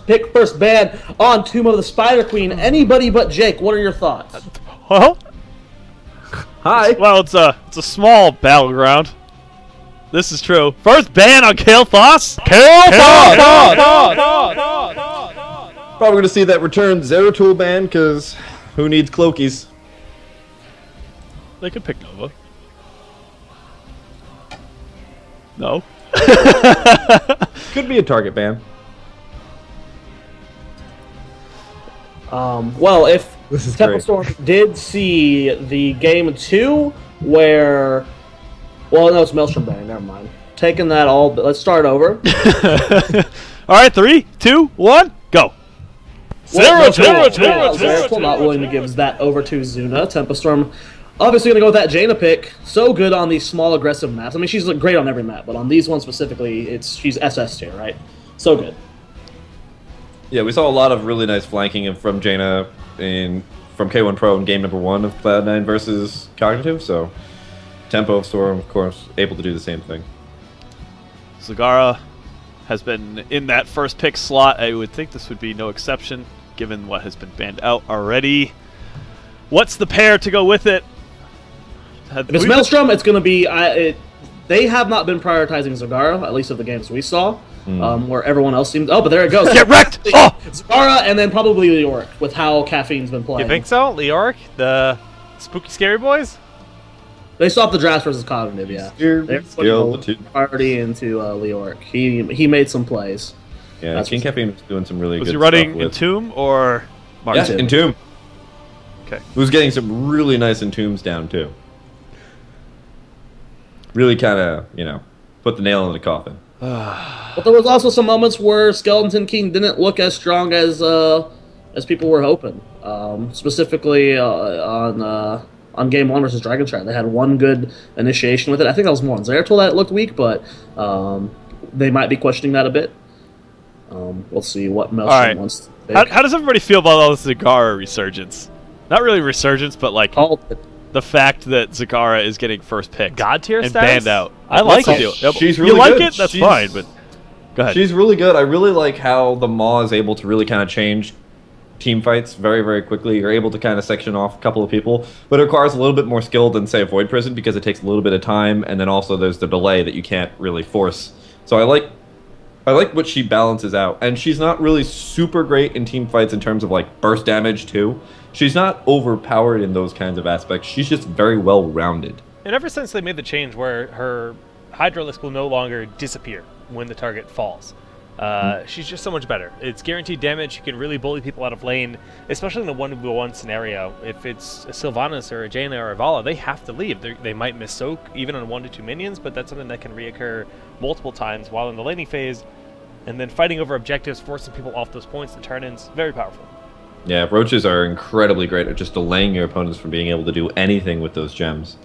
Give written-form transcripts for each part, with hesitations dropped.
pick first ban on Tomb of the Spider Queen. Anybody but Jake. What are your thoughts? Well, Hi. well, it's a small battleground. This is true. First ban on Kael'thas. Probably going to see that return Zeratul ban, because who needs Cloakies? They could pick Nova. No. Could be a target ban. Well, if This is Temple great. Storm did see the game 2 where... Well, no, it's Maelstrom banning. Never mind. Taking that all... Let's start over. All right, 3, 2, 1, go. Zeratul not willing to give that over to Zuna. Tempestorm obviously going to go with that Jaina pick. So good on these small aggressive maps. I mean, she's great on every map, but on these ones specifically, she's SS tier, right? So good. Yeah, we saw a lot of really nice flanking from Jaina from K1 Pro in game number 1 of Cloud9 versus Cognitive, so Tempo Storm, of course, able to do the same thing. Zagara has been in that first pick slot. I would think this would be no exception, given what has been banned out already. What's the pair to go with it? If it's Maelstrom, it's going to be... they have not been prioritizing Zagara, at least of the games we saw, where everyone else seemed... Oh, but there it goes. Get wrecked! Oh! Zagara, and then probably Leoric, with how Caffeine's been playing. You think so? Leoric? The spooky scary boys? They stopped the draft versus Cognitive, yeah. They're putting priority into Leoric. He made some plays. Yeah, King Caffeine was doing some really Was good he running stuff with... Entomb or Yeah, Martin? Entomb. Okay. Who's getting some really nice Entombs down, too. Really kind of, put the nail in the coffin. But there was also some moments where Skeleton King didn't look as strong as people were hoping. Specifically on game 1 versus Dragon Shard. They had one good initiation with it. I think that was more on Zeratul that it looked weak, but they might be questioning that a bit. We'll see what Maelstrom wants to pick. How does everybody feel about all this Zagara resurgence? Not really resurgence, but like the fact that Zagara is getting first pick. God tier and status? banned out. I like it. Yep. She's really you like good. it? That's fine, but go ahead. She's really good. I really like how the Maw is able to really kind of change team fights very, very quickly. You're able to kind of section off a couple of people, but it requires a little bit more skill than, say, a Void Prison, because it takes a little bit of time, and then also there's the delay that you can't really force. So I like what she balances out, and she's not really super great in team fights in terms of like burst damage too. She's not overpowered in those kinds of aspects. She's just very well rounded. And ever since they made the change where her Hydralisk will no longer disappear when the target falls, she's just so much better. It's guaranteed damage. You can really bully people out of lane, especially in a 1v1 scenario. If it's a Sylvanas or a Jaina or a Vala, they have to leave. They might miss soak even on 1 to 2 minions, but that's something that can reoccur multiple times while in the laning phase, and then fighting over objectives, forcing people off those points and turn-ins. Very powerful. Yeah, roaches are incredibly great at just delaying your opponents from being able to do anything with those gems.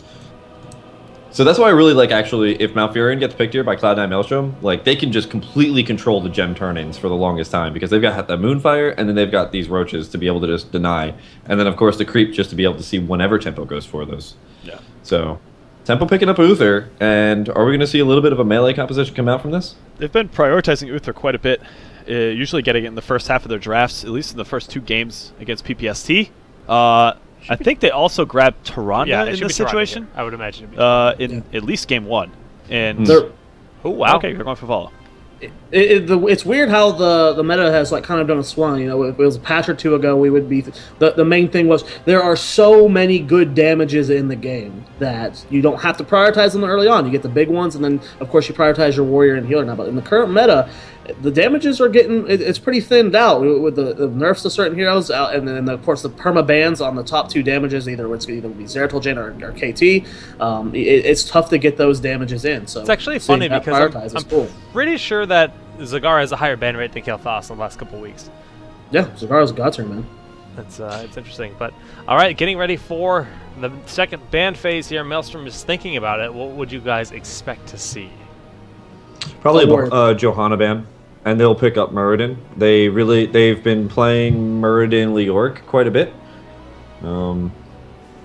So that's why I really like, actually, if Malfurion gets picked here by Cloud9 Maelstrom, like, they can just completely control the gem turn-ins for the longest time, because they've got the Moonfire, and then they've got these roaches to be able to just deny, and then, of course, the creep just to be able to see whenever Tempo goes for those. Yeah. So, Tempo picking up Uther, and are we going to see a little bit of a melee composition come out from this? They've been prioritizing Uther quite a bit, usually getting it in the first half of their drafts, at least in the first 2 games against PPST. I think they also grabbed Tyrande in this situation. I would imagine it'd be in at least game 1. And oh wow, okay, you're going for follow. It's weird how the meta has like kind of done a swung. You know, if it was a patch or 2 ago, we would be the main thing was there are so many good damages in the game that you don't have to prioritize them early on. You get the big ones, and then of course you prioritize your warrior and healer now. But in the current meta, the damages are it's pretty thinned out with the nerfs to certain heroes, and then of course the perma bans on the top 2 damages. Either be Zeratul, Jaina, or KT. It's tough to get those damages in. So it's actually funny because I'm cool. pretty sure that Zagara has a higher ban rate than Kael'thas in the last couple of weeks. Yeah, Zagara's a god turn, man. It's interesting. But all right, getting ready for the second ban phase here. Maelstrom is thinking about it. What would you guys expect to see? Probably Johanna ban, and they'll pick up Muradin. They've been playing Muradin Leoric quite a bit.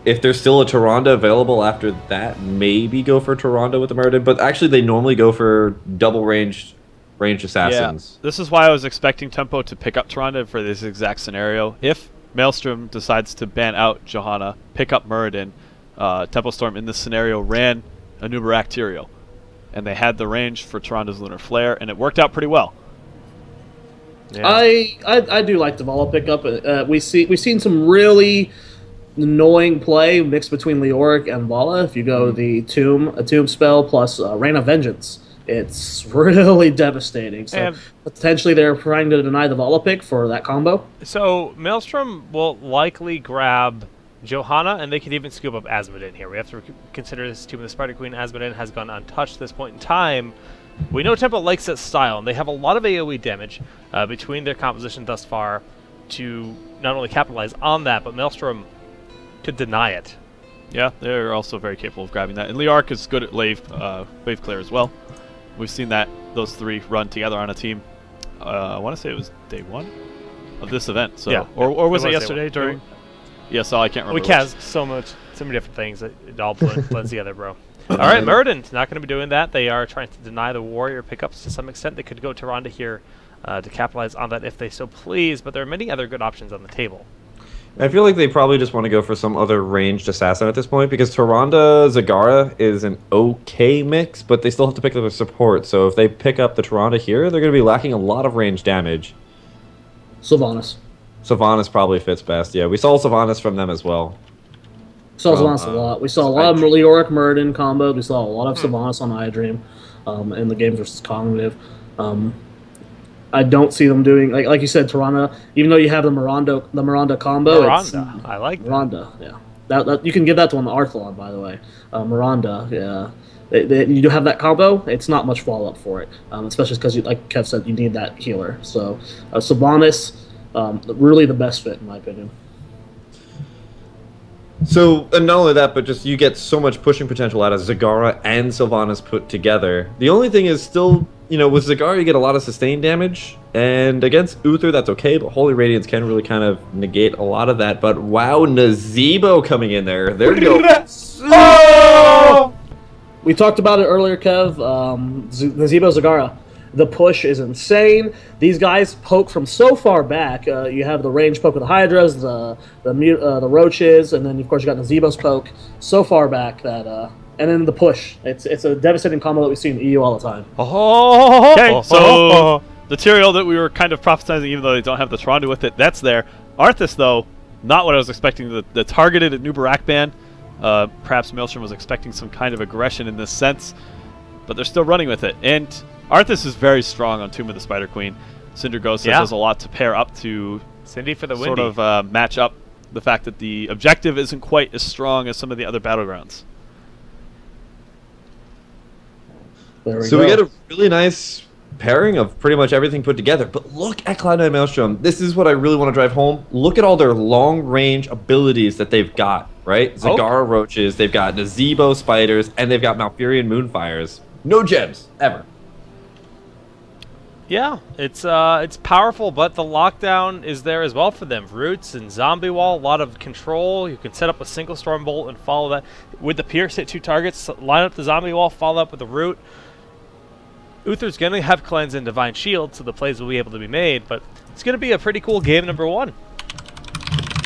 If there's still a Tyrande available after that, maybe go for Tyrande with the Muradin. But actually, they normally go for double ranged ranged assassins. Yeah. This is why I was expecting Tempo to pick up Tyrande for this exact scenario. If Maelstrom decides to ban out Johanna, pick up Muradin, Tempo Storm in this scenario ran a Nubarak Tyrael, and they had the range for Tyrande's Lunar Flare, and it worked out pretty well. Yeah. I do like the Vala pickup. We've seen some really annoying play mixed between Leoric and Vala. If you go the Tomb spell plus Rain of Vengeance, it's really devastating. So and potentially they're trying to deny the Vala pick for that combo. So Maelstrom will likely grab Johanna, and they could even scoop up Asmodin here. We have to consider this Tomb of the Spider Queen. Asmodin has gone untouched at this point in time. We know Tempo likes that style, and they have a lot of AoE damage between their composition thus far to not only capitalize on that, but Maelstrom to deny it. Yeah, they're also very capable of grabbing that. And Leoric is good at wave clear as well. We've seen that those three run together on a team. I want to say it was day 1 of this event. So, yeah, or was it yesterday during? Yeah, so I can't remember. We cast so many different things that it all blends together, bro. All right, Muradin's not going to be doing that. They are trying to deny the warrior pickups to some extent. They could go Tyrande here to capitalize on that if they so please, but there are many other good options on the table. I feel like they probably just want to go for some other ranged assassin at this point, because Tyrande Zagara is an okay mix, but they still have to pick up their support. So if they pick up the Tyrande here, they're going to be lacking a lot of range damage. Sylvanas. Sylvanas probably fits best. Yeah, we saw Sylvanas from them as well. We saw Sylvanas a lot. We saw a lot of Leoric Muradin combos. We saw a lot of Sylvanas on iDream in the game versus Cognitive. I don't see them doing like you said, Tyrande. Even though you have the Miranda combo, Miranda, I like that. Miranda. Yeah, that you can give that to on the Arthlon, by the way. Miranda, yeah. You do have that combo. It's not much follow up for it, especially because, like Kev said, you need that healer. So Sylvanas, really the best fit in my opinion. So, and not only that, but just you get so much pushing potential out of Zagara and Sylvanas put together. The only thing is still, with Zagara you get a lot of sustained damage, and against Uther that's okay, but Holy Radiance can really kind of negate a lot of that. But wow, Nazebo coming in there. There you go. Oh! We talked about it earlier, Kev. Nazebo Zagara. The push is insane. These guys poke from so far back. You have the range poke with the Hydras, the Roaches, and then of course you got Nazebo's poke so far back that, and then the push. It's a devastating combo that we see in EU all the time. Okay, so the Tyrael that we were kind of prophesizing, even though they don't have the Tyrande with it, that's there. Arthas, though, not what I was expecting. The targeted at Nubarak ban. Perhaps Maelstrom was expecting some kind of aggression in this sense, but they're still running with it. And Arthas is very strong on Tomb of the Spider Queen. Cinder Ghost has a lot to pair up to Cindy for the sort of match up the fact that the objective isn't quite as strong as some of the other battlegrounds. So we get a really nice pairing of pretty much everything put together. But look at Cloud9 Maelstrom. This is what I really want to drive home. Look at all their long-range abilities that they've got, right? Zagara Roaches, they've got Nazebo Spiders, and they've got Malfurion Moonfires. No gems, ever. Yeah, it's powerful, but the lockdown is there as well for them. Roots and Zombie Wall, a lot of control. You can set up a single Storm Bolt and follow that. With the Pierce, hit 2 targets, line up the Zombie Wall, follow up with the Root. Uther's going to have Cleanse and Divine Shield, so the plays will be able to be made, but it's going to be a pretty cool game number 1.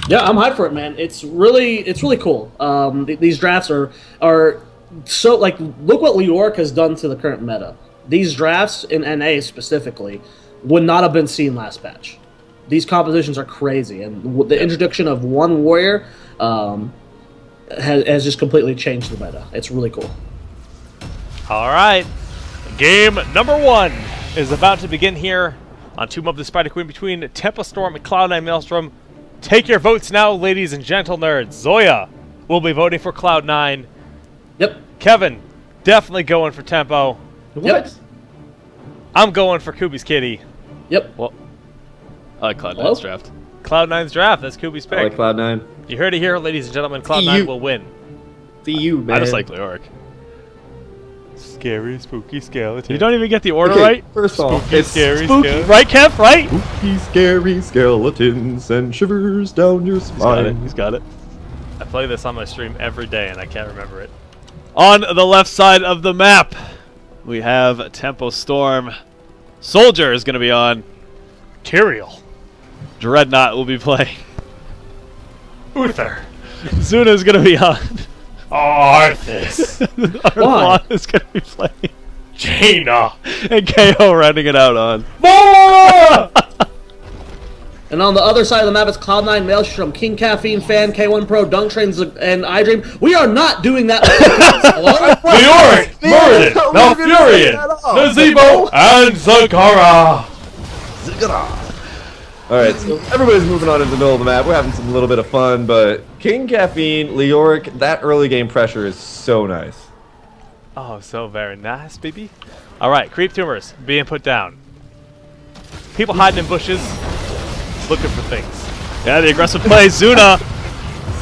Yeah, I'm hyped for it, man. It's really cool. These drafts are so, like, look what Leoric has done to the current meta. These drafts in NA specifically would not have been seen last patch. These compositions are crazy, and the introduction of one warrior has just completely changed the meta. It's really cool. All right, game number 1 is about to begin here on Tomb of the Spider Queen between Tempo Storm and Cloud9 Maelstrom. Take your votes now, ladies and gentle nerds. Zoya will be voting for Cloud9. Yep. Kevin, definitely going for Tempo. What? Yep. I'm going for Kubi's Kitty. Yep. Well, I like Cloud9's draft. Cloud9's draft. That's Kubi's pick. I like Cloud9. You heard it here, ladies and gentlemen. Cloud9 will win. See you, man. I just like Leoric. Scary, spooky skeleton. You don't even get the order right? First off, spooky, it's scary, spooky. Right, Kev? Right? Spooky, scary skeletons and shivers down your spine. He's got it. I play this on my stream every day, and I can't remember it. On the left side of the map, we have Tempo Storm Soldier is going to be on. Tyrael. Dreadnought will be playing. Uther. Zuna is going to be on. Arthas. Arthas is going to be playing. Jaina. And KO running it out on. And on the other side of the map, it's Cloud9, Maelstrom, King Caffeine, Fan, K1 Pro, Dunk Trains, and iDream. We are not doing that. Leoric, Murden, Malfurion, Nazebo, and Zagara. Alright, so everybody's moving on into the middle of the map. We're having some little bit of fun, but King Caffeine, Leoric, that early game pressure is so nice. Oh, so very nice, baby. All right, creep tumors being put down. People hiding in bushes, looking for things. Yeah, the aggressive play. Zuna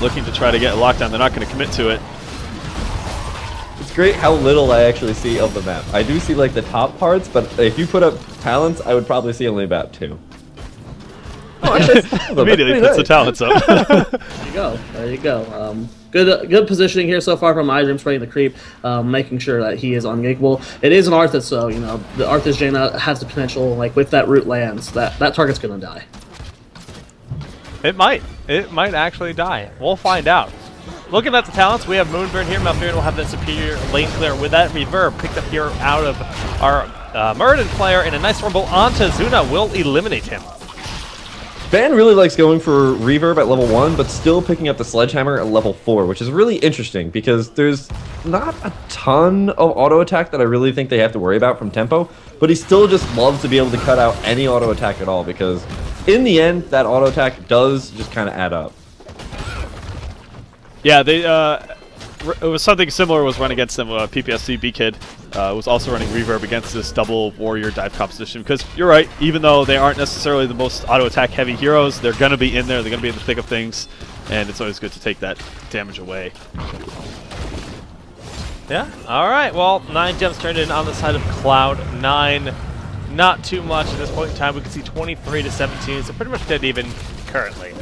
looking to try to get a lockdown. They're not going to commit to it. It's great how little I actually see of the map. I do see like the top parts, but if you put up talents, I would probably see only about 2. Oh, actually, immediately puts the talents up. There you go. There you go. Good positioning here so far from iDream, spreading the creep, making sure that he is ungankable. It is an Arthas, so you know the Arthas Jaina has the potential. Like if that root lands, that target's gonna die. It might. It might actually die. We'll find out. Looking at the talents, we have Moonburn here. Malfurion will have that superior lane clear with that reverb picked up here out of our Murden player, and a nice rumble onto Zuna will eliminate him. Ban really likes going for reverb at level 1, but still picking up the sledgehammer at level 4, which is really interesting because there's not a ton of auto attack that I really think they have to worry about from tempo, but he still just loves to be able to cut out any auto attack at all because in the end, that auto attack does just kind of add up. Yeah, they it was something similar was run against them. PPSC B-Kid was also running reverb against this double warrior dive composition because you're right, even though they aren't necessarily the most auto attack heavy heroes, they're going to be in there, they're going to be in the thick of things, and it's always good to take that damage away. Yeah, alright, well, 9 gems turned in on the side of Cloud9. Not too much at this point in time. We can see 23 to 17, so pretty much dead even currently.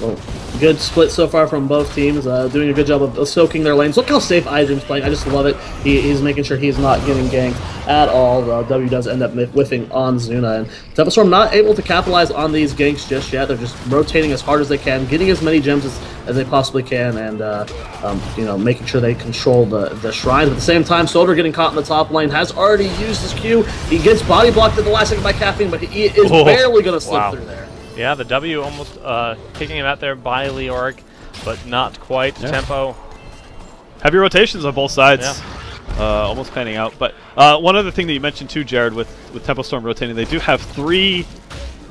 Well, good split so far from both teams, doing a good job of soaking their lanes. Look how safe iDream's playing. I just love it. He's making sure he's not getting ganked at all. W does end up whiffing on Zuna. And Tempestorm not able to capitalize on these ganks just yet. They're just rotating as hard as they can, getting as many gems as they possibly can, and you know, making sure they control the shrines. At the same time, Soldier getting caught in the top lane, has already used his Q. He gets body blocked at the last second by Caffeine, but he is barely going to slip through there. Yeah, the W almost kicking him out there by Leoric, but not quite. Yeah. Tempo. Heavy rotations on both sides. Yeah. Almost panning out. But one other thing that you mentioned too, Jared, with Tempo Storm rotating, they do have 3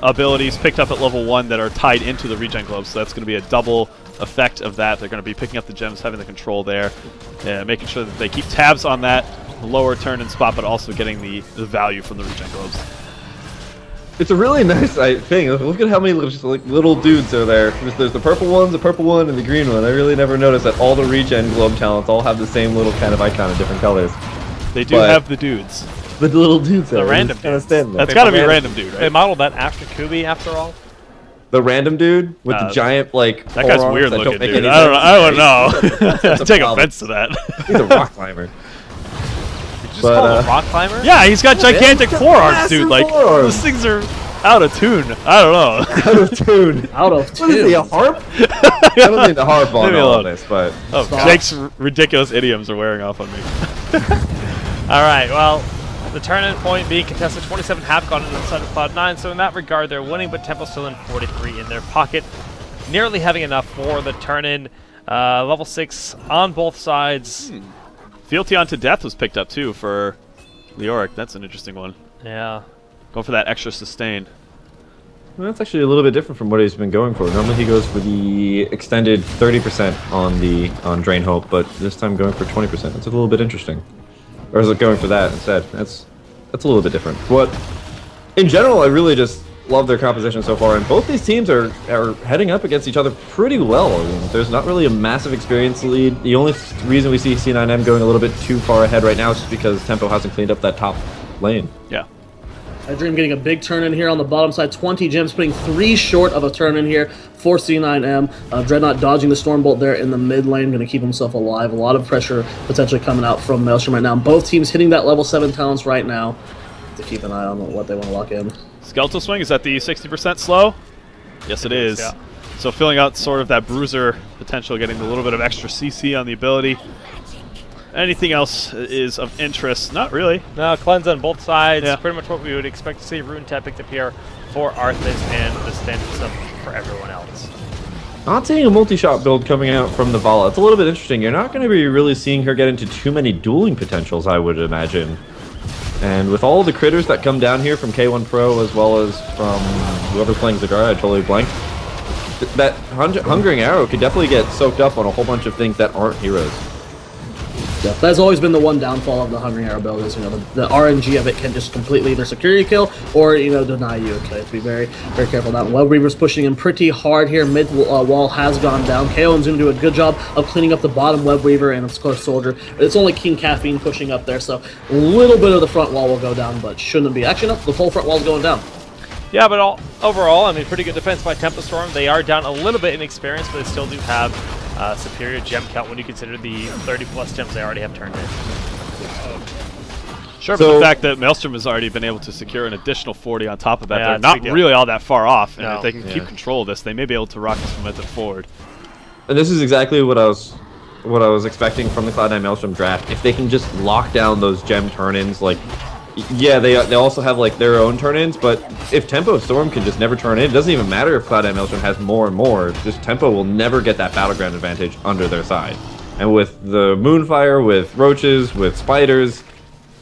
abilities picked up at level 1 that are tied into the regen globes, so that's going to be a double effect of that. They're going to be picking up the gems, having the control there, making sure that they keep tabs on that lower turn and spot, but also getting the value from the regen globes. It's a really nice thing. Look at how many just, like, little dudes are there. There's the purple one, and the green one. I really never noticed that all the regen globe talents all have the same little kind of icon in different colors. They do have the dudes. The little dudes. The random dudes. That's got to be a random dude, right? They modeled that after Kubi, after all. The random dude with the giant, like, that guy's weird looking, dude. I don't know. I take offense to that. He's a rock climber. Did you just call him a rock climber? Yeah, he's got gigantic forearms, dude. Like, forearms. those things are out of tune. I don't know. Out of tune. Out of tune. What is he, a harp? I don't think the harp on all this, but... Oh, Jake's ridiculous idioms are wearing off on me. Alright, well, the turn-in point being contested, 27 have gone into the side of Cloud9, so in that regard they're winning, but Tempo's still in 43 in their pocket. Nearly having enough for the turn-in. Level 6 on both sides. Fealty onto Death was picked up too for Leoric. That's an interesting one. Yeah. Going for that extra sustain. Well, that's actually a little bit different from what he's been going for. Normally he goes for the extended 30% on Drain Hope, but this time going for 20%. That's a little bit interesting. Or is it going for that instead? That's a little bit different. But in general, I really just love their composition so far, and both these teams are heading up against each other pretty well. I mean, there's not really a massive experience lead. The only reason we see C9M going a little bit too far ahead right now is just because Tempo hasn't cleaned up that top lane. Yeah. iDream getting a big turn in here on the bottom side. 20 gems, putting 3 short of a turn in here for C9M. Dreadnought dodging the Stormbolt there in the mid lane, going to keep himself alive. A lot of pressure potentially coming out from Maelstrom right now. Both teams hitting that level 7 talents right now. to keep an eye on what they want to lock in. Skeletal Swing, is that the 60% slow? Yes, it is. Yeah. So filling out sort of that bruiser potential, getting a little bit of extra CC on the ability. Anything else is of interest? Not really. No, cleanse on both sides. Yeah. Pretty much what we would expect to see. Rune Tap picked up here for Arthas and the standard stuff for everyone else. Not seeing a multi-shot build coming out from the Vala. It's a little bit interesting. You're not going to be really seeing her get into too many dueling potentials, I would imagine. And with all the critters that come down here from K1 Pro as well as from whoever's playing Zagara, I totally blanked. That Hungering Arrow could definitely get soaked up on a whole bunch of things that aren't heroes. Yeah, that's always been the one downfall of the Hungry Arrow build is, the RNG of it can just completely either security kill or, deny you. Okay, to be very, very careful of that. Web Weaver's pushing in pretty hard here. Mid wall has gone down. KOM's going to do a good job of cleaning up the bottom Web Weaver and, of course, Soldier. It's only King Caffeine pushing up there, so a little bit of the front wall will go down, but shouldn't be. Actually, no, the whole front wall's going down. Yeah, but overall, I mean, pretty good defense by Tempo Storm. They are down a little bit in experience, but they still do have superior gem count when you consider the 30-plus gems they already have turned in. Sure, but the fact that Maelstrom has already been able to secure an additional 40 on top of that, they're not really all that far off. And if they can keep control of this, they may be able to rock this momentum forward. And this is exactly what I was expecting from the Cloud9 Maelstrom draft. If they can just lock down those gem turn-ins, like, yeah, they also have like their own turn-ins, but if Tempo Storm can just never turn in, it doesn't even matter if Cloud9 Maelstrom has more and more. Just Tempo will never get that battleground advantage under their side. And with the Moonfire, with Roaches, with Spiders,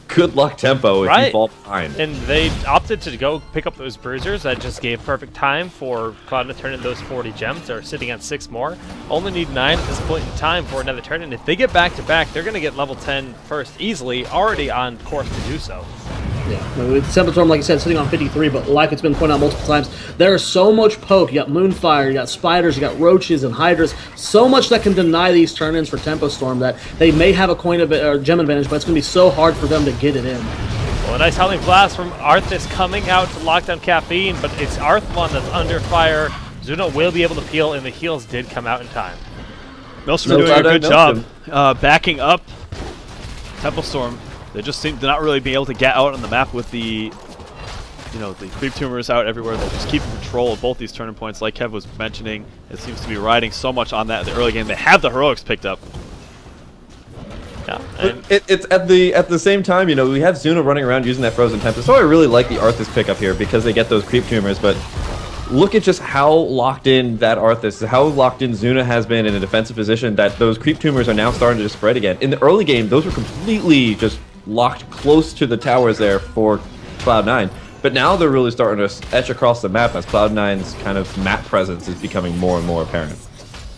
good luck Tempo if you fall behind. And they opted to go pick up those bruisers. That just gave perfect time for Cloud to turn in those 40 gems. They're sitting at 6 more. Only need 9 at this point in time for another turn. And if they get back-to-back, they're going to get level 10 first easily, already on course to do so. Yeah, with Tempo Storm, like I said, sitting on 53, but like it's been pointed out multiple times, there is so much poke. You got Moonfire, you got Spiders, you got Roaches and Hydras, so much that can deny these turn-ins for Tempo Storm that they may have a coin or gem advantage, but it's going to be so hard for them to get it in. Well, a nice Howling Blast from Arthas coming out to lock down Caffeine, but it's Arthlon that's under fire. Zuna will be able to peel, and the heals did come out in time. Maelstrom doing a good job backing up Tempo Storm. They just seem to not really be able to get out on the map with the, the creep tumors out everywhere. They're just keeping control of both these turning points, like Kev was mentioning. It seems to be riding so much on that in the early game. They have the heroics picked up. Yeah, it's at the same time, we have Zuna running around using that Frozen Tempest. So I really like the Arthas pickup here because they get those creep tumors, but look at just how locked in that Arthas, how locked in Zuna has been in a defensive position that those creep tumors are now starting to just spread again. In the early game, those were completely just locked close to the towers there for Cloud9. But now they're really starting to etch across the map as Cloud9's kind of map presence is becoming more and more apparent.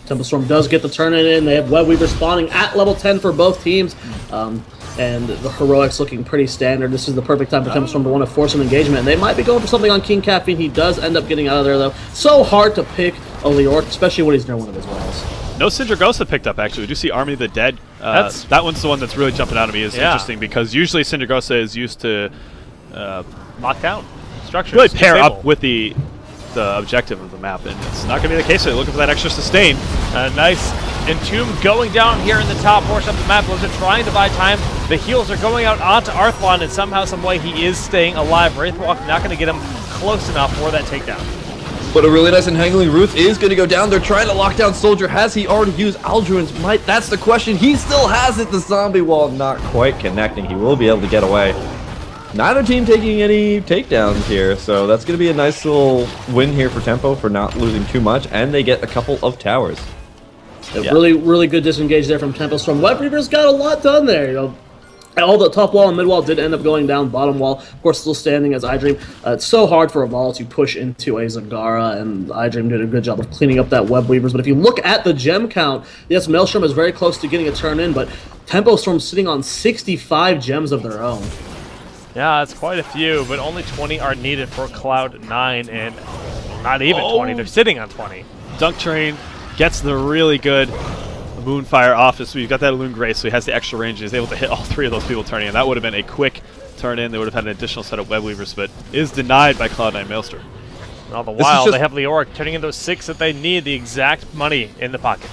Tempo Storm does get the turn in. They have Web Weaver spawning at level 10 for both teams. And the heroics looking pretty standard. This is the perfect time for Tempo Storm to want to force an engagement. And they might be going for something on King Caffeine. He does end up getting out of there, though. So hard to pick a Leoric, especially when he's near one of his walls. No Syndragosa picked up, actually. We do see Army of the Dead. That one's the one that's really jumping out at me. It's interesting because usually Syndragosa is used to lock down structures. Really pair up with the objective of the map, and it's not going to be the case. They're looking for that extra sustain. Nice Entomb going down here in the top portion of the map. Blizzard trying to buy time. The heals are going out onto Arthlon, and somehow, some way, he is staying alive. Wraithwalk not going to get him close enough for that takedown. But a really nice Entangling Ruth is going to go down. They're trying to lock down Soldier. Has he already used Aldruin's Might? That's the question. He still has it. The zombie wall not quite connecting. He will be able to get away. Neither team taking any takedowns here, so that's going to be a nice little win here for Tempo for not losing too much, and they get a couple of towers. Really, really good disengage there from Tempo Storm. Web Reaver's got a lot done there, All the top wall and mid wall did end up going down. Bottom wall, of course, still standing as iDream. It's so hard for a Vol to push into a Zagara, and iDream did a good job of cleaning up that Web Weavers. But if you look at the gem count, yes, Maelstrom is very close to getting a turn in, but Tempo Storm's sitting on 65 gems of their own. Yeah, it's quite a few, but only 20 are needed for Cloud9, and not even 20. They're sitting on 20. Dunk Train gets the really good Moonfire off. So you've got that Loon Grace, so he has the extra range. He's able to hit all 3 of those people turning in. That would have been a quick turn in. They would have had an additional set of Web Weavers, but is denied by Cloud9 Maelstrom. All the while, they have Leoric turning in those 6 that they need, the exact money in the pocket.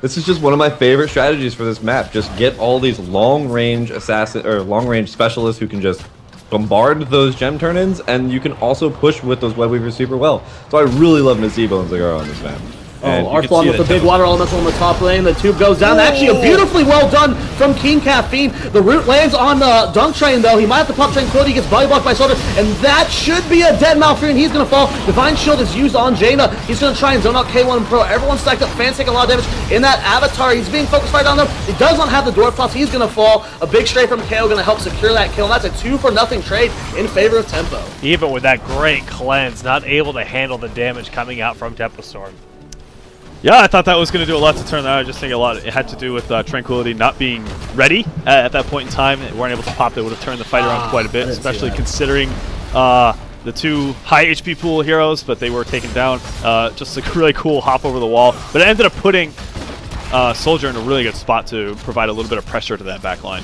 This is just one of my favorite strategies for this map. Just get all these long-range assassin or long-range specialists who can just bombard those gem turn-ins, and you can also push with those web weavers super well. So I really love Nazebo and Zagara on this map. Oh, Arthlon with the big water elemental on the top lane. The tube goes down. Actually, a beautifully well done from King Caffeine. The root lands on the dunk train, though. He might have to pop Tranquility. He gets body blocked by Soldier, and that should be a dead Malfurion. He's going to fall. Divine Shield is used on Jaina. He's going to try and zone out K1 Pro. Everyone's stacked up. Fans taking a lot of damage in that Avatar. He's being focused right down there. He does not have the Dwarf Toss. He's going to fall. A big stray from KO going to help secure that kill. And that's a 2-for-0 trade in favor of Tempo. Even with that great cleanse, not able to handle the damage coming out from Tempo Storm. Yeah, I thought that was going to do a lot to turn that. I just think it had to do with Tranquility not being ready at that point in time. They weren't able to pop. They would have turned the fight around quite a bit, especially considering the two high HP pool heroes, but they were taken down. Just a really cool hop over the wall. But it ended up putting Soldier in a really good spot to provide a little bit of pressure to that back line.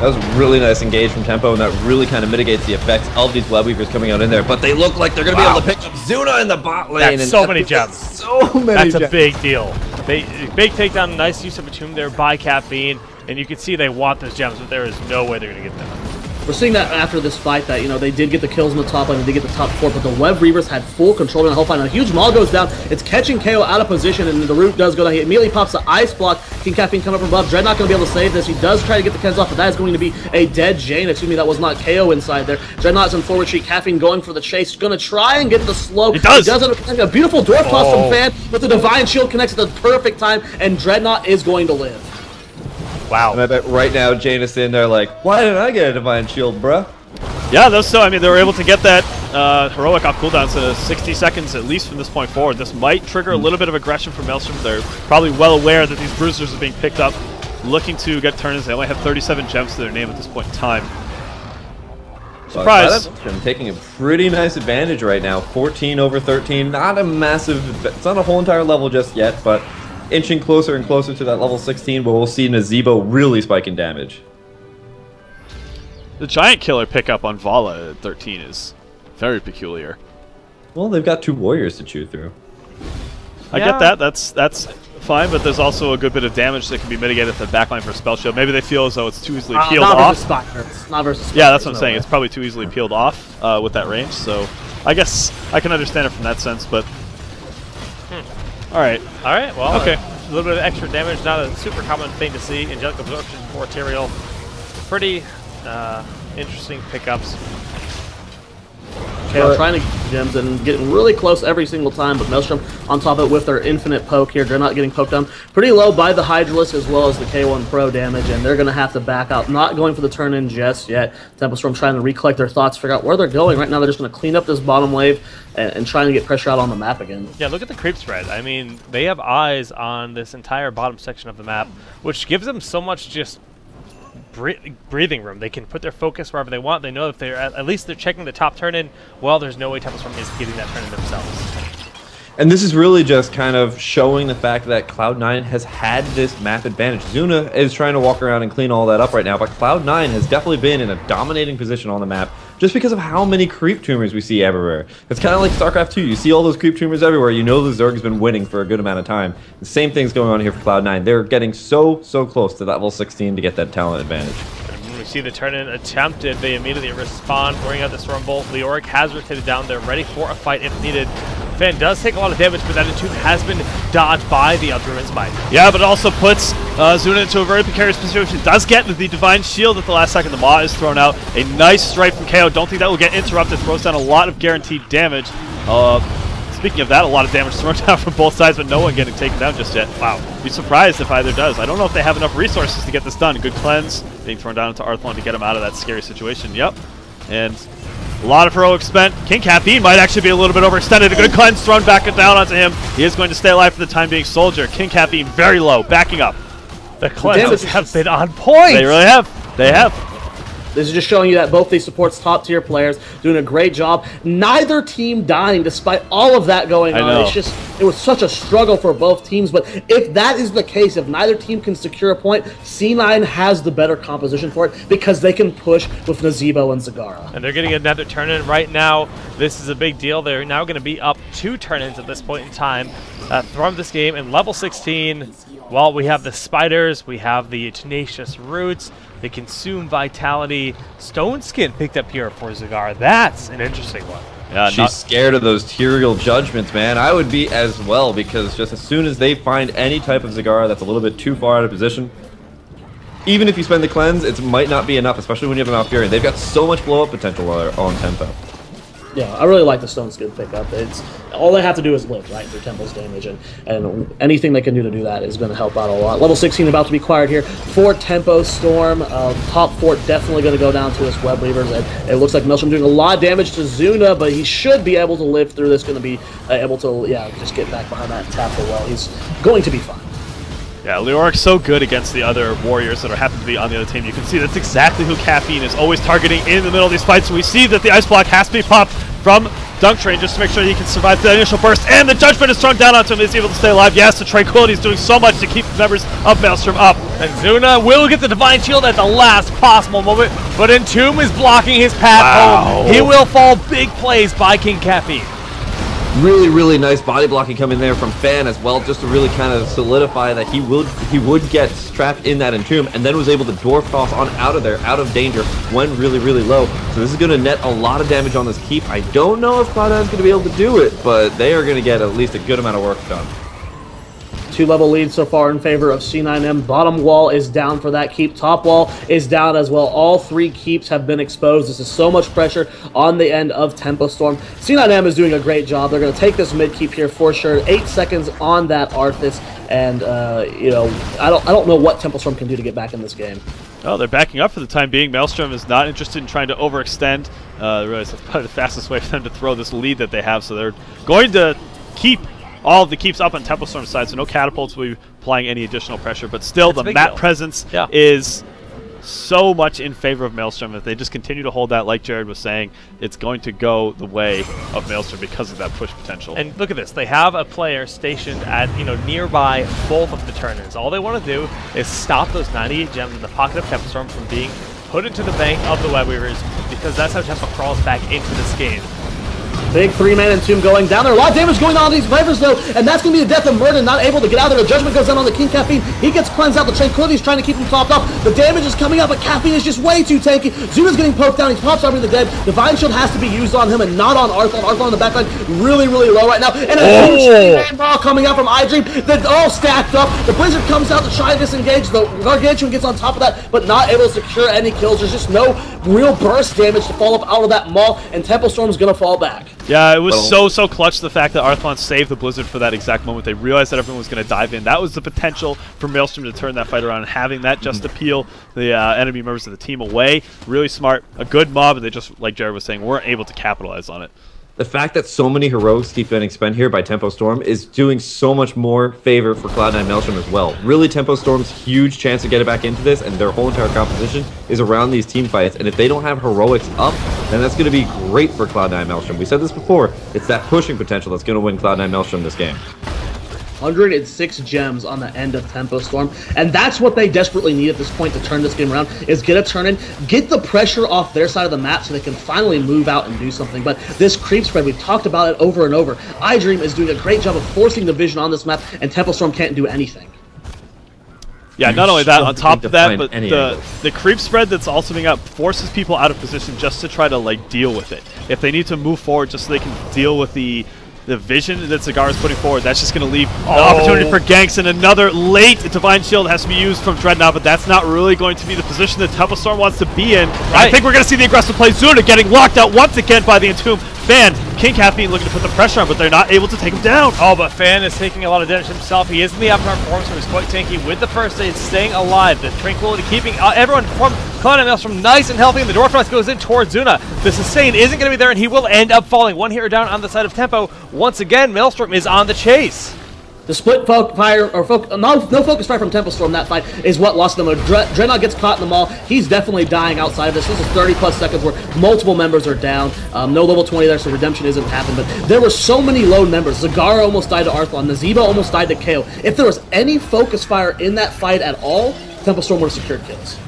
That was a really nice engage from Tempo, and that really kind of mitigates the effects of these web weavers coming out in there. But they look like they're going to be able to pick up Zuna in the bot lane. That's so many gems. So many gems. That's a big deal. Big takedown, nice use of a tomb there by Caffeine, and you can see they want those gems, but there is no way they're going to get them. We're seeing that after this fight that, you know, they did get the kills in the top lane, they did get the top 4, but the Web Reavers had full control in the whole fight. A huge Maul goes down, it's catching KO out of position, and the root does go down. He immediately pops the Ice Block. King Caffeine coming up from above. Dreadnought going to be able to save this. He does try to get the Kens off, but that is going to be a dead Jane. Excuse me, that was not KO inside there. Dreadnought's in forward retreat. Caffeine going for the chase. Going to try and get the slow. He does a beautiful Dwarf Toss from Fan, but the Divine Shield connects at the perfect time, and Dreadnought is going to live. Wow. And I bet right now Jane is in there like, why didn't I get a Divine Shield, bruh? Yeah, I mean, they were able to get that heroic off cooldown to 60 seconds at least from this point forward. This might trigger a little bit of aggression from Maelstrom. They're probably well aware that these bruisers are being picked up, looking to get turns. They only have 37 gems to their name at this point in time. Surprise! I'm taking a pretty nice advantage right now. 14 over 13. Not a massive, it's not a whole entire level just yet, but inching closer and closer to that level 16, where we'll see Nazebo really spike in damage. The Giant Killer pickup on Vala at 13 is very peculiar. Well, they've got 2 warriors to chew through. I get that. That's fine, but there's also a good bit of damage that can be mitigated at the backline for Spell Shield. Maybe they feel as though it's too easily peeled off. Not versus yeah, that's what I'm saying. It's probably too easily peeled off with that range, so I guess I can understand it from that sense, but... Alright, well, okay. A little bit of extra damage, not a super common thing to see. Angelic Absorption for Tyrael. Pretty interesting pickups. KO trying to get gems and getting really close every single time, but Maelstrom on top of it with their infinite poke here. They're not getting poked down pretty low by the Hydralisk as well as the K1 Pro damage, and they're going to have to back out. Not going for the turn-in just yet. Tempo Storm trying to recollect their thoughts, figure out where they're going. Right now they're just going to clean up this bottom wave and trying to get pressure out on the map again. Yeah, look at the creep spread. I mean, they have eyes on this entire bottom section of the map, which gives them so much just breathing room. They can put their focus wherever they want. They know if they're at least they're checking the top turn in. Well, there's no way Tempo Storm is getting that turn in themselves. And this is really just kind of showing the fact that Cloud9 has had this map advantage. Zuna is trying to walk around and clean all that up right now, but Cloud9 has definitely been in a dominating position on the map just because of how many creep tumors we see everywhere. It's kind of like StarCraft 2. You see all those creep tumors everywhere. You know the Zerg's been winning for a good amount of time. The same thing's going on here for Cloud9. They're getting so close to that level 16 to get that talent advantage. We see the turn-in attempted. They immediately respond, bring out the Storm Bolt. Leoric has rotated down. They're ready for a fight if needed. Fan does take a lot of damage, but that entomb has been dodged by the Druid's Might. Yeah, but it also puts Zuna into a very precarious position. Does get the Divine Shield at the last second. The Maw is thrown out. A nice strike from KO. Don't think that will get interrupted. Throws down a lot of guaranteed damage. Speaking of that, a lot of damage thrown down from both sides, but no one getting taken down just yet. Wow. Be surprised if either does. I don't know if they have enough resources to get this done. Good cleanse. Being thrown down into Arthlon to get him out of that scary situation. Yep. And a lot of heroic spent. King Caffeine might actually be a little bit overextended. A good cleanse thrown back down onto him. He is going to stay alive for the time being. Soldier. King Caffeine very low. Backing up. The cleanses have been on point. They really have. They have. This is just showing you that both these supports top tier players doing a great job. Neither team dying despite all of that going on. It's just, it was such a struggle for both teams. But if that is the case, if neither team can secure a point, C9 has the better composition for it because they can push with Nazebo and Zagara. And they're getting another turn-in right now. This is a big deal. They're now going to be up 2 turn-ins at this point in time from this game. And level 16, well, we have the spiders, we have the tenacious roots, They consume Vitality. Stone Skin picked up here for Zagar. That's an interesting one. Yeah, she's scared of those Tyrael judgments, man. I would be as well, because just as soon as they find any type of Zagara that's a little bit too far out of position, even if you spend the cleanse, it might not be enough, especially when you have an Malfurion. They've got so much blow-up potential while they're on tempo. Yeah, I really like the Stone Skin pickup. It's all they have to do is live, right, through Temple's damage, and anything they can do to do that is going to help out a lot. Level 16 about to be acquired here for Tempo Storm. Top 4 definitely going to go down to his Web Weavers, and it looks like Maelstrom doing a lot of damage to Zuna, but he should be able to live through this, going to be able to, just get back behind that Tapper well. He's going to be fine. Yeah, Leoric's so good against the other warriors that happen to be on the other team. You can see that's exactly who Caffeine is always targeting in the middle of these fights. We see that the Ice Block has to be popped from Dunk Train just to make sure he can survive the initial burst, and the Judgment is strung down onto him. He's able to stay alive. Yes, the Tranquility is doing so much to keep members of Maelstrom up. And Zuna will get the Divine Shield at the last possible moment, but Entomb is blocking his path home. He will fall. Big plays by King Caffeine. Really, really nice body blocking coming there from Fan as well, just to really kind of solidify that he would get trapped in that Entomb, and then was able to dwarf toss on out of there, out of danger, when really, really low. So this is going to net a lot of damage on this keep. I don't know if Cloud9 is going to be able to do it, but they are going to get at least a good amount of work done. 2-level lead so far in favor of C9M. Bottom wall is down for that keep. Top wall is down as well. All 3 keeps have been exposed. This is so much pressure on the end of Tempo Storm. C9M is doing a great job. They're going to take this mid keep here for sure. 8 seconds on that Arthas, and I don't know what Tempo Storm can do to get back in this game. Oh, they're backing up for the time being. Maelstrom is not interested in trying to overextend. They realize that's probably the fastest way for them to throw this lead that they have, so they're going to keep all of the keeps up on Tempo Storm's side, so no catapults will be applying any additional pressure, but still the map presence is so much in favor of Maelstrom. If they just continue to hold that, like Jared was saying, it's going to go the way of Maelstrom because of that push potential. And look at this, they have a player stationed at nearby both of the turners. All they want to do is stop those 98 gems in the pocket of Tempo Storm from being put into the bank of the Web Weavers, because that's how Tempo crawls back into this game. Big 3-man Entomb going down there. A lot of damage going on these Vipers, though, and that's going to be the death of Murden, not able to get out there. The Judgment goes down on the King Caffeine. He gets cleansed out. The Tranquility is trying to keep him topped up. The damage is coming up, but Caffeine is just way too tanky. Zuna's getting poked down. He pops over the dead. Divine Shield has to be used on him and not on Arthon. Arthon on the backline, really, really low right now. And a huge 3-man ball coming out from iDream. They're all stacked up. The Blizzard comes out to try to disengage. The Gargantuan gets on top of that, but not able to secure any kills. There's just no real burst damage to fall up out of that maul, and Tempo Storm is going to fall back. Yeah, it was so clutch, the fact that Arthon saved the Blizzard for that exact moment. They realized that everyone was going to dive in. That was the potential for Maelstrom to turn that fight around, and having that just appeal the enemy members of the team away. Really smart, a good mob, and they just, like Jared was saying, weren't able to capitalize on it. The fact that so many heroics keep getting spent here by Tempo Storm is doing so much more favor for Cloud9 Maelstrom as well. Really, Tempo Storm's huge chance to get it back into this, and their whole entire composition is around these team fights. And if they don't have heroics up, then that's going to be great for Cloud9 Maelstrom. We said this before, it's that pushing potential that's going to win Cloud9 Maelstrom this game. 106 gems on the end of Tempo Storm, and that's what they desperately need at this point to turn this game around, is get a turn in, get the pressure off their side of the map so they can finally move out and do something. But this creep spread, we've talked about it over and over. iDream is doing a great job of forcing the vision on this map, and Tempo Storm can't do anything. Yeah, not only that, on top of that, but the creep spread that's also being up forces people out of position just to try to deal with it. If they need to move forward just so they can deal with the vision that Zagar is putting forward, that's just going to leave an opportunity for ganks, and another late Divine Shield has to be used from Dreadnought, but that's not really going to be the position that Tempo Storm wants to be in. I think we're going to see the aggressive play. Zuna getting locked out once again by the Entomb. Fan, King Caffeine looking to put the pressure on, but they're not able to take him down. Oh, but Fan is taking a lot of damage himself. He is in the upfront form, so he's quite tanky with the first aid, staying alive. The Tranquility keeping everyone from Cloud9 Maelstrom nice and healthy, and the Dwarf Thrust goes in towards Zuna. The sustain isn't going to be there, and he will end up falling. One hero down on the side of Tempo. Once again, Maelstrom is on the chase. The split fire, or no focus fire from Tempo Storm that fight is what lost them. Dreadnought gets caught in the maul. He's definitely dying outside of this. This is 30+ seconds where multiple members are down. No level 20 there, so redemption isn't happening. But there were so many lone members. Zagara almost died to Arthon. Nazeeba almost died to KO. If there was any focus fire in that fight at all, Tempo Storm would have secured kills.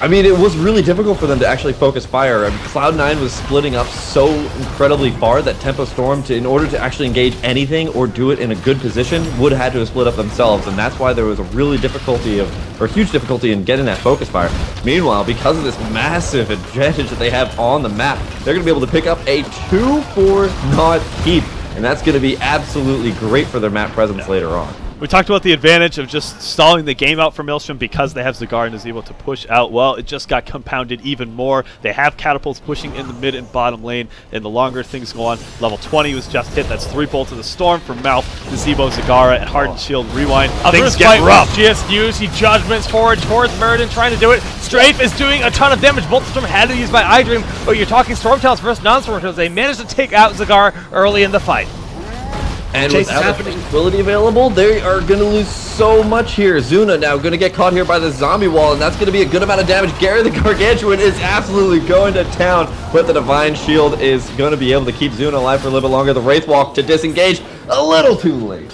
I mean, it was really difficult for them to actually focus fire. I mean, Cloud9 was splitting up so incredibly far that Tempo Storm, in order to actually engage anything or do it in a good position, would have had to have split up themselves, and that's why there was a really huge difficulty in getting that focus fire. Meanwhile, because of this massive advantage that they have on the map, they're going to be able to pick up a 2-4 keep, and that's going to be absolutely great for their map presence later on. We talked about the advantage of just stalling the game out for Maelstrom because they have Zagar and is able to push out. Well, it just got compounded even more. They have catapults pushing in the mid and bottom lane, and the longer things go on, level 20 was just hit. That's 3 Bolts of the Storm from Malf, Gazebo, Zagara, and Hardened Shield Rewind. Things get rough. GSUs, he judgments forward towards Muradin, trying to do it. Strafe is doing a ton of damage. Bolt of Storm had to use by iDream, but you're talking Storm Talents versus non-Storm Talents. They managed to take out Zagar early in the fight. And without the tranquility available, they are going to lose so much here. Zuna now going to get caught here by the zombie wall, and that's going to be a good amount of damage. Gary the Gargantuan is absolutely going to town, but the Divine Shield is going to be able to keep Zuna alive for a little bit longer. The Wraith Walk to disengage a little too late.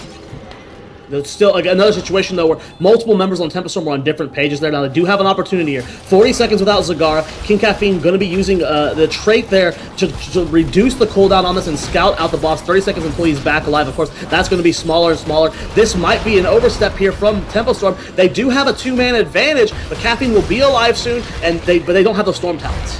There's still like another situation though where multiple members on Tempo Storm were on different pages there. Now they do have an opportunity here. 40 seconds without Zagara. King Caffeine going to be using the trait there to reduce the cooldown on this and scout out the boss. 30 seconds until he's back alive. Of course, that's going to be smaller and smaller. This might be an overstep here from Tempo Storm. They do have a 2-man advantage, but Caffeine will be alive soon, and but they don't have the Storm Talents.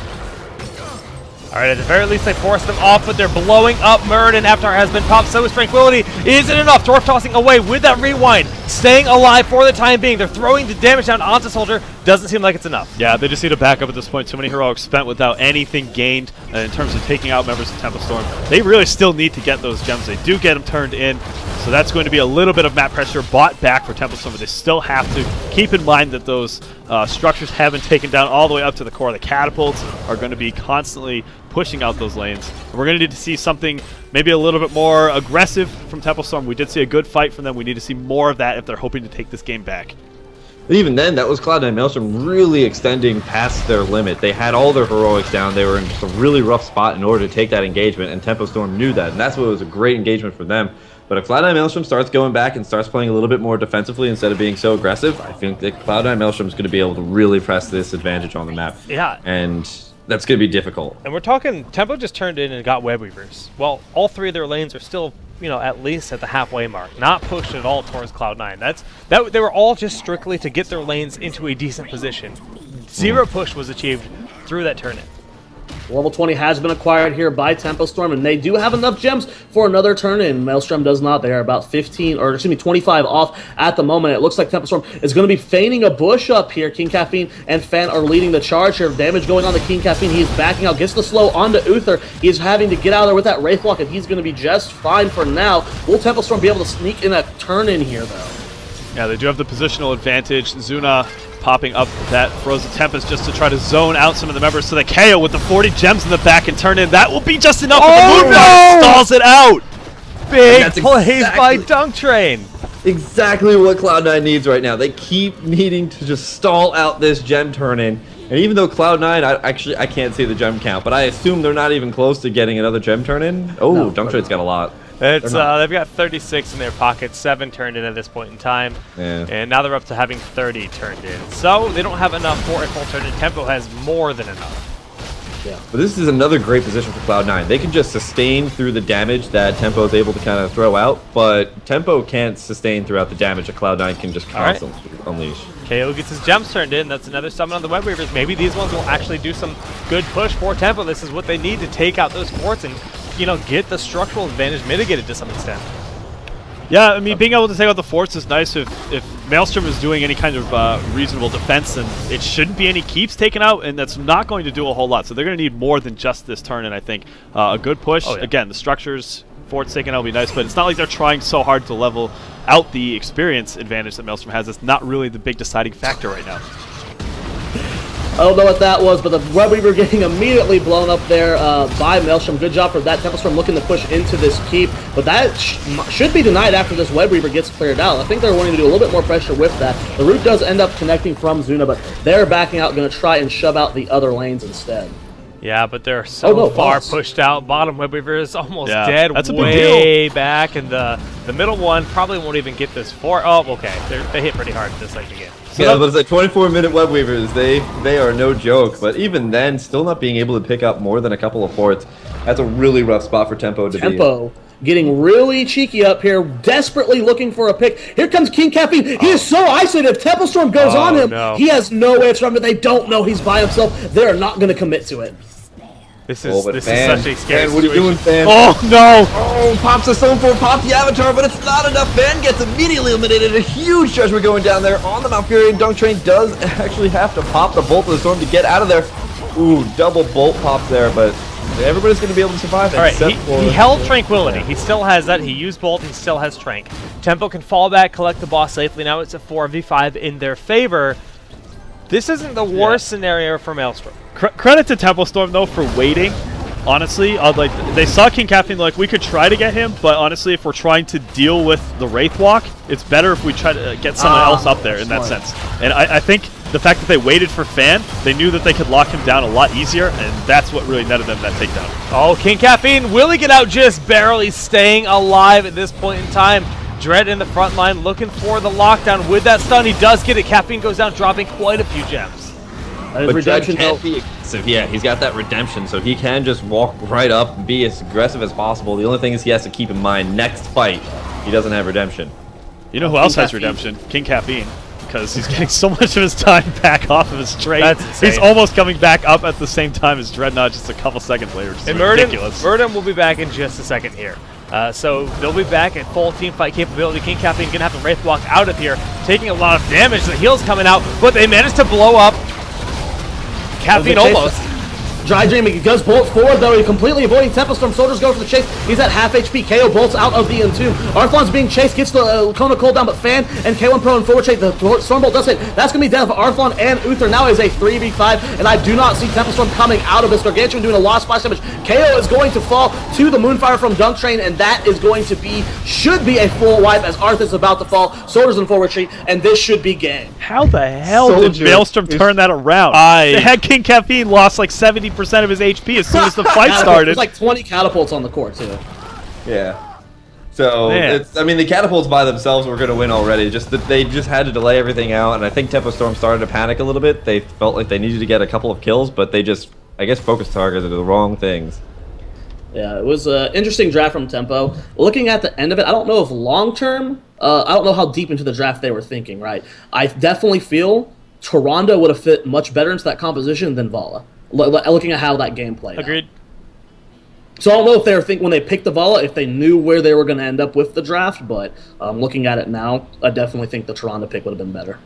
All right, at the very least, they forced them off, but they're blowing up Muradin after has been popped. So is Tranquility. Isn't enough. Dwarf tossing away with that rewind. Staying alive for the time being. They're throwing the damage down onto Soldier. Doesn't seem like it's enough. Yeah, they just need to back up at this point. Too many heroics spent without anything gained in terms of taking out members of Tempo Storm. They really still need to get those gems. They do get them turned in, so that's going to be a little bit of map pressure bought back for Tempo Storm, but they still have to keep in mind that those structures have been taken down all the way up to the core. The catapults are going to be constantly pushing out those lanes. And we're going to need to see something maybe a little bit more aggressive from Tempo Storm. We did see a good fight from them. We need to see more of that if they're hoping to take this game back. But even then, that was Cloud9 Maelstrom really extending past their limit. They had all their heroics down. They were in just a really rough spot in order to take that engagement, and Tempo Storm knew that, and that's what was a great engagement for them. But if Cloud9 Maelstrom starts going back and starts playing a little bit more defensively instead of being so aggressive, I think that Cloud9 Maelstrom is going to be able to really press this advantage on the map. Yeah. And that's going to be difficult. And we're talking, Tempo just turned in and got Web Weavers. Well, all 3 of their lanes are still, you know, at least at the halfway mark. Not pushed at all towards Cloud9. They were all just strictly to get their lanes into a decent position. Zero push was achieved through that turn-in. Level 20 has been acquired here by Tempo Storm, and they do have enough gems for another turn-in. Maelstrom does not. They are about 25 off at the moment. It looks like Tempo Storm is going to be feigning a bush up here. King Caffeine and Fan are leading the charge here. Damage going on to King Caffeine. He is backing out, gets the slow onto Uther. He is having to get out of there with that Wraith Walk, and he's going to be just fine for now. Will Tempo Storm be able to sneak in a turn-in here, though? Yeah, they do have the positional advantage. Zuna popping up that Frozen Tempest just to try to zone out some of the members. So the KO with the 40 gems in the back and turn in. That will be just enough. Oh, the Moonblood stalls it out. Big plays by Dunk Train. Exactly what Cloud9 needs right now. They keep needing to just stall out this gem turn-in. And even though Cloud9, I can't see the gem count, but I assume they're not even close to getting another gem turn-in. Oh, no, Dunk Train's got a lot. They've got 36 in their pocket, 7 turned in at this point in time, and now they're up to having 30 turned in. So they don't have enough for a full turn in. Tempo has more than enough. Yeah. But this is another great position for Cloud9. They can just sustain through the damage that Tempo is able to kind of throw out, but Tempo can't sustain throughout the damage that Cloud9 can just constantly unleash. KO gets his gems turned in. That's another summon on the Web Weavers. Maybe these ones will actually do some good push for Tempo. This is what they need to take out those forts and, you know, get the structural advantage mitigated to some extent. Yeah, I mean, being able to take out the forts is nice if Maelstrom is doing any kind of reasonable defense, then it shouldn't be any keeps taken out, and that's not going to do a whole lot. So they're going to need more than just this turn, and I think a good push. Oh, yeah. Again, the structures, forts taken out will be nice, but it's not like they're trying so hard to level out the experience advantage that Maelstrom has. It's not really the big deciding factor right now. I don't know what that was, but the Web Weaver getting immediately blown up there by Maelstrom. Good job for that. Tempo Storm looking to push into this keep, but that should be denied after this Web Weaver gets cleared out. I think they're wanting to do a little bit more pressure with that. The root does end up connecting from Zuna, but they're backing out, going to try and shove out the other lanes instead. Yeah, but they're so far pushed out. Bottom web weaver is almost dead. That's a big way back, and the middle one probably won't even get this far. Oh, okay. They hit pretty hard this like again. So yeah, but it's like 24-minute web weavers. They are no joke. But even then, still not being able to pick up more than a couple of forts. That's a really rough spot for Tempo to be. Tempo getting really cheeky up here, desperately looking for a pick. Here comes King Caffeine. He is so isolated. If Tempo Storm goes on him, he has no way of surviving. They don't know he's by himself. They are not going to commit to it. This is such a scary situation. What are you doing, Fan? Oh, no! Oh, pops the Stone 4, pops the Avatar, but it's not enough. Fan gets immediately eliminated. A huge judgment going down there on the Mount Fury. Dunk Train does actually have to pop the Bolt of the Storm to get out of there. Ooh, double Bolt pops there, but everybody's going to be able to survive. All right, he held Tranquility. He still has that. He used Bolt. He still has Trank. Tempo can fall back, collect the boss safely. Now it's a 4v5 in their favor. This isn't the worst scenario for Maelstrom. Credit to Tempo Storm, though, for waiting. Honestly, they saw King Caffeine, like, we could try to get him, but honestly, if we're trying to deal with the Wraith Walk, it's better if we try to get someone else up there in that sense. And I think the fact that they waited for Fan, they knew that they could lock him down a lot easier, and that's what really netted them that takedown. Oh, King Caffeine, will he get out? Just barely staying alive at this point in time. Dread in the front line, looking for the lockdown. With that stun, he does get it. Caffeine goes down, dropping quite a few gems. But redemption can't be aggressive. Yeah, he's got that redemption, so he can just walk right up and be as aggressive as possible. The only thing is he has to keep in mind, next fight, he doesn't have redemption. You know who else has redemption? King Caffeine. Because he's getting so much of his time back off of his trade. He's almost coming back up at the same time as Dreadnought just a couple seconds later. It's ridiculous. Murden will be back in just a second here. So they'll be back at full team fight capability. King Caffeine going to have to Wraith Walk out of here, taking a lot of damage. The heal's coming out, but they managed to blow up Caffeine almost. Dry Dream, he does bolt forward, though. He's completely avoiding Tempo Storm. Soldiers go for the chase. He's at half HP. KO bolts out of the Entomb. Arthlon's being chased, gets the Kona cooldown, but Fan and K1 Pro and forward chase. The Stormbolt does hit. That's going to be dead for Arthlon and Uther. Now is a 3v5, and I do not see Tempo Storm coming out of this. Gargantuan doing a lot of splash damage. KO is going to fall to the Moonfire from Dunk Train, and that is going to be, should be a full wipe as Arth is about to fall. Soldiers in forward retreat, and this should be game. How the hell did Maelstrom turn that around? They had King Caffeine lost like 70% of his HP as soon as the fight started. There's like 20 catapults on the court, too. Yeah. So, I mean, the catapults by themselves were going to win already. Just that they just had to delay everything out, and I think Tempo Storm started to panic a little bit. They felt like they needed to get a couple of kills, but they just, I guess, focused targeted the wrong things. Yeah, it was an interesting draft from Tempo. Looking at the end of it, I don't know if long-term, I don't know how deep into the draft they were thinking, right? I definitely feel Tyrande would have fit much better into that composition than Vala. Looking at how that game played. Agreed. So I don't know if they were thinking when they picked the Vala, if they knew where they were going to end up with the draft, but looking at it now, I definitely think the Tyrande pick would have been better.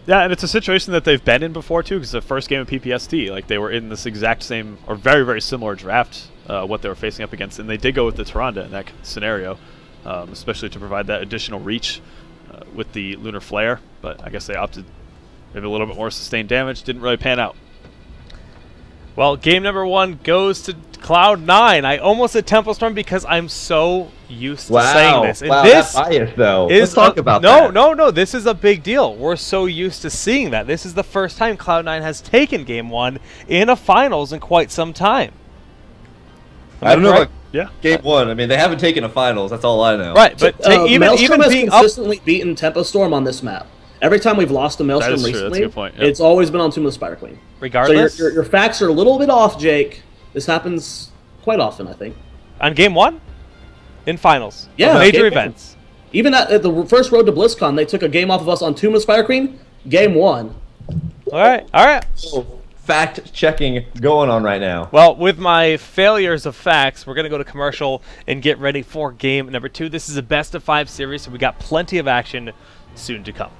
Yeah, and it's a situation that they've been in before, too, because the first game of PPST, like, they were in this exact same, or very, very similar draft, what they were facing up against, and they did go with the Tyrande in that scenario, especially to provide that additional reach with the Lunar Flare, but I guess they opted maybe a little bit more sustained damage, didn't really pan out. Well, game number 1 goes to Cloud9. I almost said Tempo Storm because I'm so used to saying this. And this that bias, though. Let's talk about that. No, this is a big deal. We're so used to seeing that. This is the first time Cloud9 has taken game 1 in a finals in quite some time. I don't know about game 1. I mean, they haven't taken a finals. That's all I know. Right, but even has being consistently beaten Tempo Storm on this map. Every time we've lost to Maelstrom recently, it's always been on Tomb of the Spider Queen. Regardless, so your facts are a little bit off, Jake. This happens quite often, I think. On game 1, in finals, yeah, major events. Even at the first road to BlizzCon, they took a game off of us on Tomb of the Spider Queen. Game 1. All right. So, fact checking going on right now. Well, with my failures of facts, we're going to go to commercial and get ready for game number 2. This is a best of 5 series, so we got plenty of action soon to come.